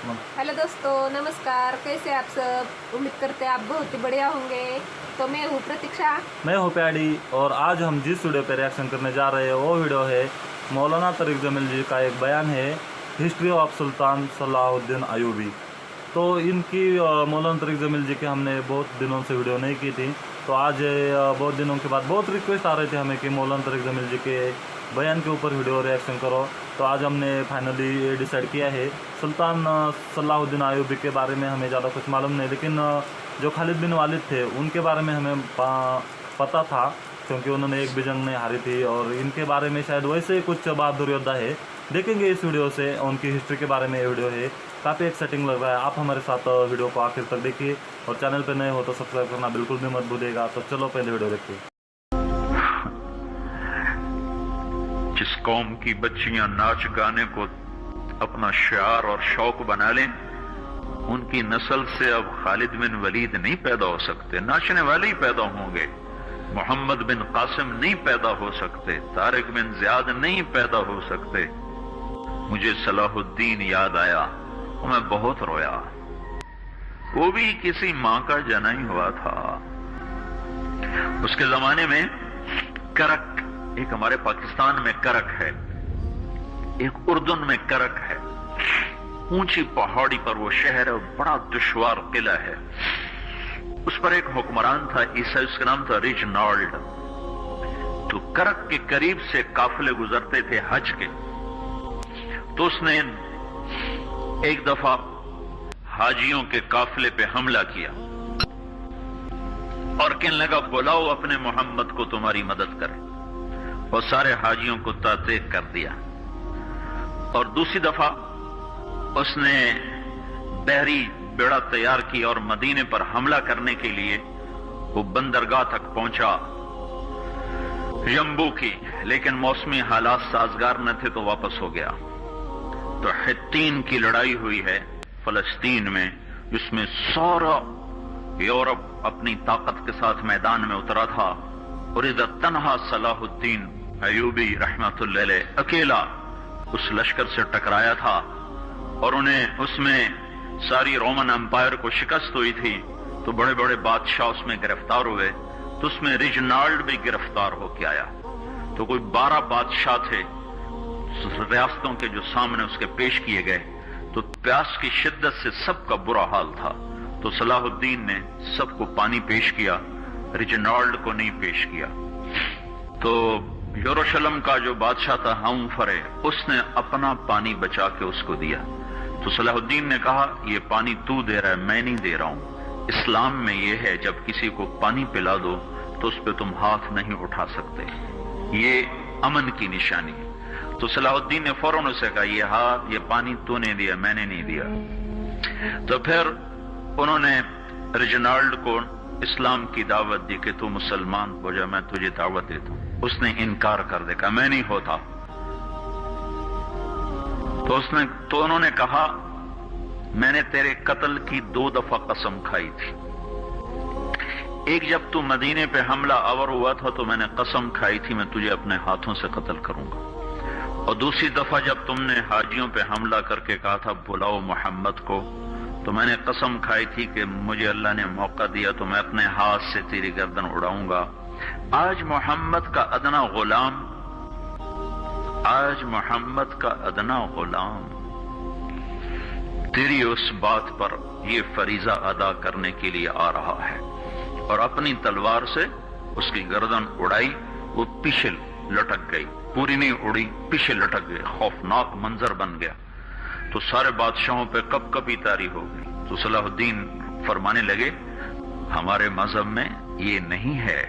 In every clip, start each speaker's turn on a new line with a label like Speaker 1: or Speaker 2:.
Speaker 1: Hello दोस्तों, नमस्कार। कैसे आप सब? उम्मीद करते हैं आप बहुत ही बढ़िया होंगे। तो मैं हूँ प्रतीक्षा।
Speaker 2: मैं हूँ प्याडी। और आज हम जिस वीडियो पे रिएक्शन करने जा रहे हैं वो वीडियो है मौलाना तरीक जमील जी का एक बयान है, history of sultan Salahuddin Ayubi. तो इनकी मौलाना तरीक जमील जी के हमने बहुत दिनों से वीडियो नहीं की थी, तो आज बहुत दिनों के बाद बहुत रिक्वेस्ट आ रहे थे हमें कि मौलाना तरीक जमील जी के बयान के ऊपर वीडियो रिएक्शन करो। तो आज हमने फाइनली ये डिसाइड किया है। सुल्तान सलाहुद्दीन अयूबी के बारे में हमें ज़्यादा कुछ मालूम नहीं, लेकिन जो खालिद बिन वालिद थे उनके बारे में हमें पता था, क्योंकि उन्होंने एक भी जंग नहीं हारी थी। और इनके बारे में शायद वैसे ही कुछ बहादुर योद्धा है। देखेंगे इस वीडियो से उनकी हिस्ट्री के बारे में। ये वीडियो है काफ़ी एक्साइटिंग लग रहा है। आप हमारे साथ वीडियो को आखिर तक देखिए, और चैनल पर नए हो तो सब्सक्राइब करना बिल्कुल भी मत भूलिएगा। तो चलो पहले वीडियो देखिए।
Speaker 3: जिस कौम की बच्चियां नाच गाने को अपना शियार और शौक बना लें, उनकी नस्ल से अब खालिद बिन वलीद नहीं पैदा हो सकते, नाचने वाले ही पैदा होंगे। मोहम्मद बिन कासिम नहीं पैदा हो सकते, तारिक बिन ज़ियाद नहीं पैदा हो सकते। मुझे सलाहुद्दीन याद आया और मैं बहुत रोया। वो भी किसी मां का जना ही हुआ था। उसके जमाने में करक, एक हमारे पाकिस्तान में करक है, एक उर्दुन में करक है। ऊंची पहाड़ी पर वो शहर है, बड़ा दुश्वार किला है। उस पर एक हुक्मरान था ईसा, उसका नाम था रिजनाल्ड। तो करक के करीब से काफिले गुजरते थे हज के। तो उसने एक दफा हाजियों के काफिले पे हमला किया और कहने लगा, बुलाओ अपने मोहम्मद को, तुम्हारी मदद करे। और सारे हाजियों को तातेक कर दिया। और दूसरी दफा उसने बहरी बेड़ा तैयार की और मदीने पर हमला करने के लिए वो बंदरगाह तक पहुंचा यम्बू की, लेकिन मौसमी हालात साजगार न थे तो वापस हो गया। तो हित्तीन की लड़ाई हुई है फलस्तीन में, जिसमें सारा यूरोप अपनी ताकत के साथ मैदान में उतरा था। और इधर तन्हा सलाहुद्दीन अयूबी रहमतुल्लाह अलैह अकेला उस लश्कर से टकराया था। और उन्हें उसमें सारी रोमन एम्पायर को शिकस्त हुई थी। तो बड़े बड़े बादशाह उसमें गिरफ्तार हुए। तो उसमें रिजनाल्ड भी गिरफ्तार होकर आया। तो कोई 12 बादशाह थे रियासतों के जो सामने उसके पेश किए गए। तो प्यास की शिद्दत से सबका बुरा हाल था। तो सलाहुद्दीन ने सबको पानी पेश किया, रिजनाल्ड को नहीं पेश किया। तो यरूशलेम का जो बादशाह था हमफरे, उसने अपना पानी बचा के उसको दिया। तो सलाहुद्दीन ने कहा, ये पानी तू दे रहा है, मैं नहीं दे रहा हूं। इस्लाम में यह है, जब किसी को पानी पिला दो तो उस पर तुम हाथ नहीं उठा सकते, ये अमन की निशानी है। तो सलाहुद्दीन ने फौरन उसे कहा, ये पानी तूने दिया, मैंने नहीं दिया। तो फिर उन्होंने रिजनाल्ड को इस्लाम की दावत दी कि तू मुसलमान हो जा, मैं तुझे दावत देता हूं। उसने इनकार कर देखा, मैं नहीं होता। तो उन्होंने कहा, मैंने तेरे कत्ल की 2 दफा कसम खाई थी। एक जब तू मदीने पे हमला आवर हुआ था तो मैंने कसम खाई थी मैं तुझे अपने हाथों से कत्ल करूंगा। और दूसरी दफा जब तुमने हाजियों पे हमला करके कहा था बुलाओ मोहम्मद को, तो मैंने कसम खाई थी कि मुझे अल्लाह ने मौका दिया तो मैं अपने हाथ से तेरी गर्दन उड़ाऊंगा। आज मोहम्मद का अदना गुलाम तेरी उस बात पर ये फरीजा अदा करने के लिए आ रहा है। और अपनी तलवार से उसकी गर्दन उड़ाई, वो पीछे लटक गई, पूरी नहीं उड़ी, पीछे लटक गई। खौफनाक मंजर बन गया। तो सारे बादशाहों पे कपकपी तारी हो गई। तो सलाहुद्दीन फरमाने लगे, हमारे मजहब में ये नहीं है,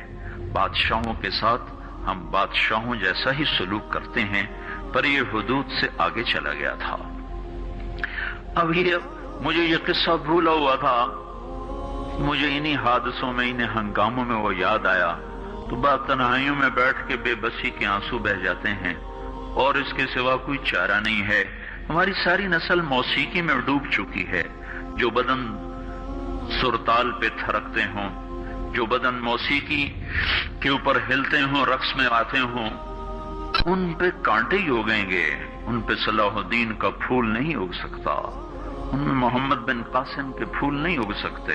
Speaker 3: बादशाहों के साथ हम बादशाहों जैसा ही सलूक करते हैं, पर ये हुदूद से आगे चला गया था। अब मुझे ये किस्सा भूला हुआ था, मुझे इन्हीं हादसों में, इन्हीं हंगामों में वो याद आया। तो बात तन्हाइयों में बैठ के बेबसी के आंसू बह जाते हैं, और इसके सिवा कोई चारा नहीं है। हमारी सारी नस्ल मौसीकी में डूब चुकी है। जो बदन सुरताल पे थरकते हों, जो बदन मौसीकी के ऊपर हिलते हों, रक्स में आते हों, उन पे कांटे ही उगेंगे, उन पे सलाहुद्दीन का फूल नहीं उग सकता। उनमें मोहम्मद बिन कासिम के फूल नहीं उग सकते।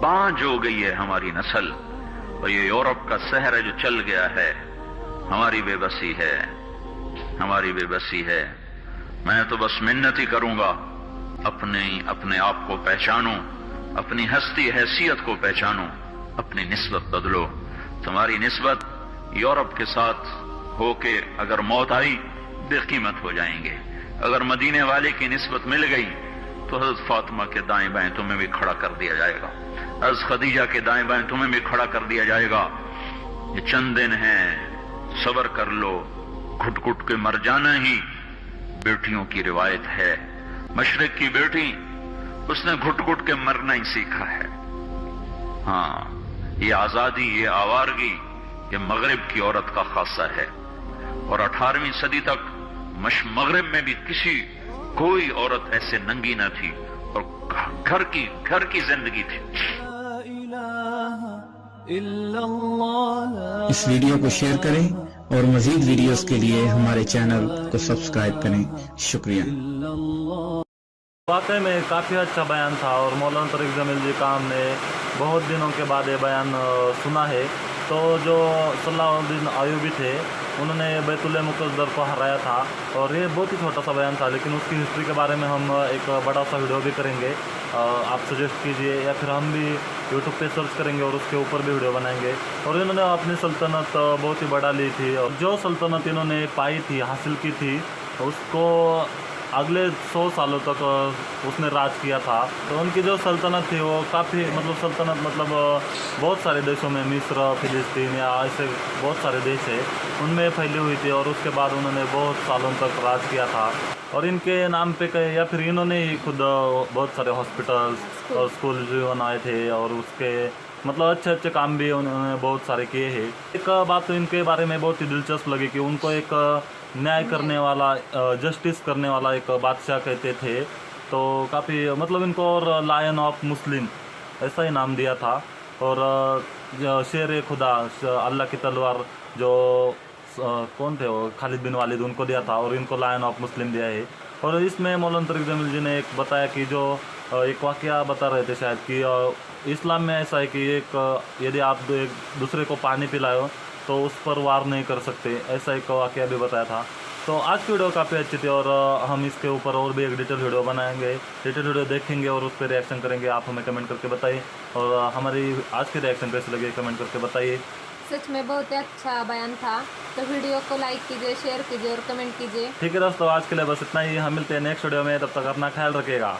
Speaker 3: बांझ हो गई है हमारी नस्ल, और ये यूरोप का शहर है जो चल गया है। हमारी बेबसी है, हमारी बेबसी है। मैं तो बस मिन्नत ही करूंगा, अपने आप को पहचानो, अपनी हस्ती हैसियत को पहचानो, अपनी निस्बत बदलो। तुम्हारी निस्बत यूरोप के साथ होके अगर मौत आई बेकीमत हो जाएंगे। अगर मदीने वाले की निस्बत मिल गई तो हज़रत फातिमा के दाएं बाएं तुम्हें भी खड़ा कर दिया जाएगा, हज़रत खदीजा के दाएं बाएं तुम्हें भी खड़ा कर दिया जाएगा। ये चंद दिन हैं, सब्र कर लो, घुट घुट के मर जाना ही बेटियों की रिवायत है। मशरिक की बेटी, उसने घुट घुट के मरना ही सीखा है। हाँ, ये आजादी, ये आवारगी, ये मगरिब की औरत का खासा है। और 18वीं सदी तक मगरिब में भी कोई औरत ऐसे नंगी न थी, और घर की जिंदगी थी।
Speaker 4: इस वीडियो को शेयर करें और मजीद वीडियोस के लिए हमारे चैनल को सब्सक्राइब करें। शुक्रिया।
Speaker 2: वाकई में काफ़ी अच्छा बयान था, और मौलाना तरीक़ जमील जी का हमने बहुत दिनों के बाद ये बयान सुना है। तो जो सलाहुद्दीन अयूबी थे, उन्होंने बैतुल मुक़द्दस को हराया था, और ये बहुत ही छोटा सा बयान था, लेकिन उसकी हिस्ट्री के बारे में हम एक बड़ा सा वीडियो भी करेंगे। आप सजेस्ट कीजिए, या फिर हम भी यूट्यूब पे सर्च करेंगे और उसके ऊपर भी वीडियो बनाएंगे। और इन्होंने अपनी सल्तनत बहुत ही बढ़ा ली थी, और जो सल्तनत इन्होंने पाई थी, हासिल की थी, उसको अगले 100 सालों तक उसने राज किया था। तो उनकी जो सल्तनत थी वो काफ़ी सल्तनत बहुत सारे देशों में, मिस्र, फिलिस्तीन या ऐसे बहुत सारे देश है, उनमें फैली हुई थी। और उसके बाद उन्होंने बहुत सालों तक राज किया था। और इनके नाम पे कहे, या फिर इन्होंने ही खुद बहुत सारे हॉस्पिटल्स और स्कूल जो बनाए थे, और उसके अच्छे अच्छे काम भी उन्होंने बहुत सारे किए हैं। एक बात तो इनके बारे में बहुत ही दिलचस्प लगी कि उनको एक न्याय करने वाला, जस्टिस करने वाला एक बादशाह कहते थे। तो काफ़ी इनको और लायन ऑफ मुस्लिम ऐसा ही नाम दिया था। और शेर खुदा, अल्लाह की तलवार, जो कौन थे वो, खालिद बिन वालिद, उनको दिया था, और इनको लायन ऑफ मुस्लिम दिया है। और इसमें मौलाना तरीक़ जमील जी ने एक बताया कि जो एक वाक़या बता रहे थे शायद, कि इस्लाम में ऐसा है कि यदि आप एक दूसरे को पानी पिलाओ तो उस पर वार नहीं कर सकते, ऐसा एक वाक़या भी बताया था। तो आज की वीडियो काफ़ी अच्छी थी, और हम इसके ऊपर और भी एक डिटेल वीडियो बनाएंगे, डिटेल वीडियो देखेंगे और उस पर रिएक्शन करेंगे। आप हमें कमेंट करके बताइए, और हमारी आज की रिएक्शन कैसी लगी कमेंट करके बताइए।
Speaker 1: सच में बहुत ही अच्छा बयान था। तो वीडियो को लाइक कीजिए, शेयर कीजिए और कमेंट कीजिए।
Speaker 2: ठीक है दोस्तों, आज के लिए बस इतना ही। हम मिलते हैं नेक्स्ट वीडियो में, तब तक अपना ख्याल रखिएगा।